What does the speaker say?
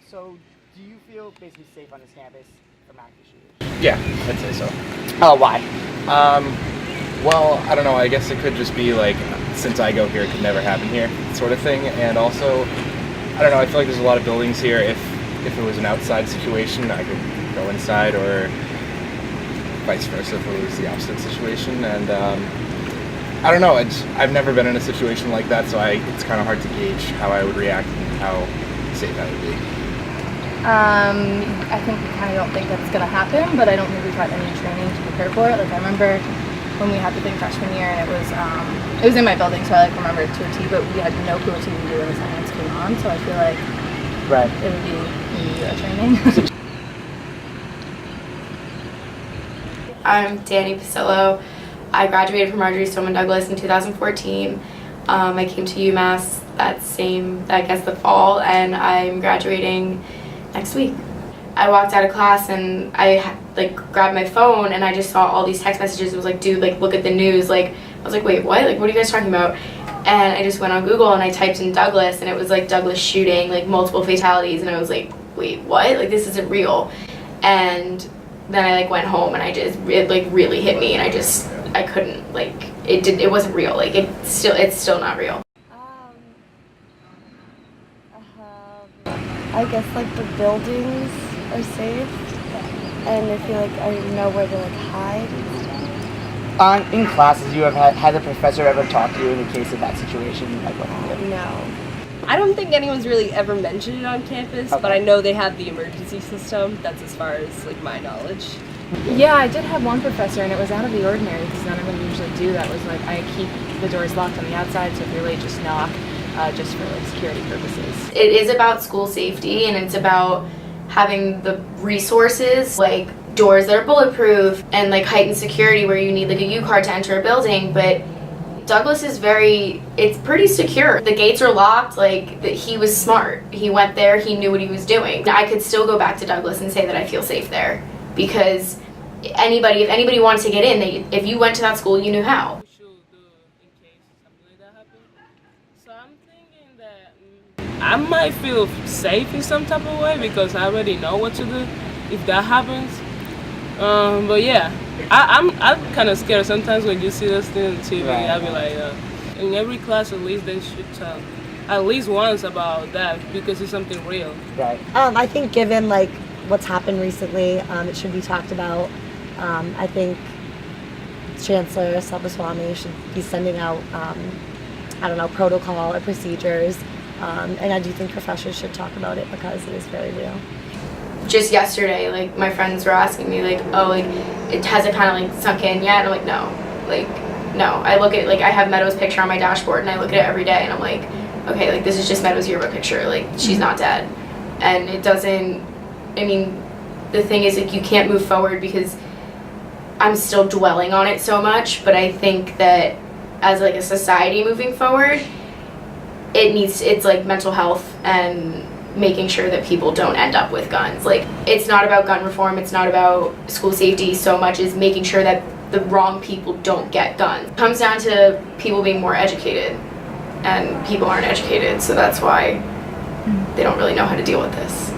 So, do you feel basically safe on this campus from active shooters? Yeah, I'd say so. Why? Well, I don't know. I guess it could just be like, since I go here, it could never happen here, sort of thing. And also, I don't know. I feel like there's a lot of buildings here. If it was an outside situation, I could go inside, or vice versa if it was the opposite situation. And I don't know. I've never been in a situation like that, so it's kind of hard to gauge how I would react and how safe I would be. I think we kind of don't think that's going to happen, but I don't think we've had any training to prepare for it. Like, I remember when we had the thing freshman year, and it was in my building, so I remember it to a T, but we had no clue what to do when the sirens came on, so I feel like it would be a training. I'm Danny Pasillo. I graduated from Marjorie Stoneman Douglas in 2014. I came to UMass the fall, and I'm graduating next week. I walked out of class and I grabbed my phone and I just saw all these text messages. It was like, dude, look at the news. I was like, wait, what? What are you guys talking about? And I just went on Google and I typed in Douglas, and it was like Douglas shooting, multiple fatalities, and I was like, wait, what? This isn't real. And then I went home and it really hit me, and I couldn't, it wasn't real. It's still not real. I guess the buildings are safe, and I feel I know where to hide and stuff. In classes, you have had the professor ever talk to you in the case of that situation? No. I don't think anyone's really ever mentioned it on campus, but I know they have the emergency system. That's as far as my knowledge. Yeah, I did have one professor, and it was out of the ordinary because none of them usually do that. Was I keep the doors locked on the outside, so if you're late, just knock. Just for security purposes. It is about school safety, and it's about having the resources, doors that are bulletproof and heightened security where you need a U-card to enter a building. But Douglas is it's pretty secure. The gates are locked. He was smart. He went there, he knew what he was doing. I could still go back to Douglas and say that I feel safe there, because if anybody wanted to get in, if you went to that school, you knew how. I might feel safe in some type of way because I already know what to do if that happens. But yeah, I'm kind of scared sometimes when you see those things on TV. Right. I'll be like, in every class at least they should talk at least once about that because it's something real. Right. I think given what's happened recently, it should be talked about. I think Chancellor Selva-Swamy should be sending out, protocol or procedures. And I do think professors should talk about it because it is very real. Just yesterday, my friends were asking me, it has it kind of sunk in yet? And I'm like, no. No. I look at, I have Meadows' picture on my dashboard, and I look at it every day, and I'm like, okay, this is just Meadows' yearbook picture. She's not dead. And it doesn't, the thing is, you can't move forward because I'm still dwelling on it so much, but I think that as, a society moving forward, it's mental health and making sure that people don't end up with guns. It's not about gun reform, it's not about school safety so much as making sure that the wrong people don't get guns. It comes down to people being more educated, and people aren't educated, so that's why they don't really know how to deal with this.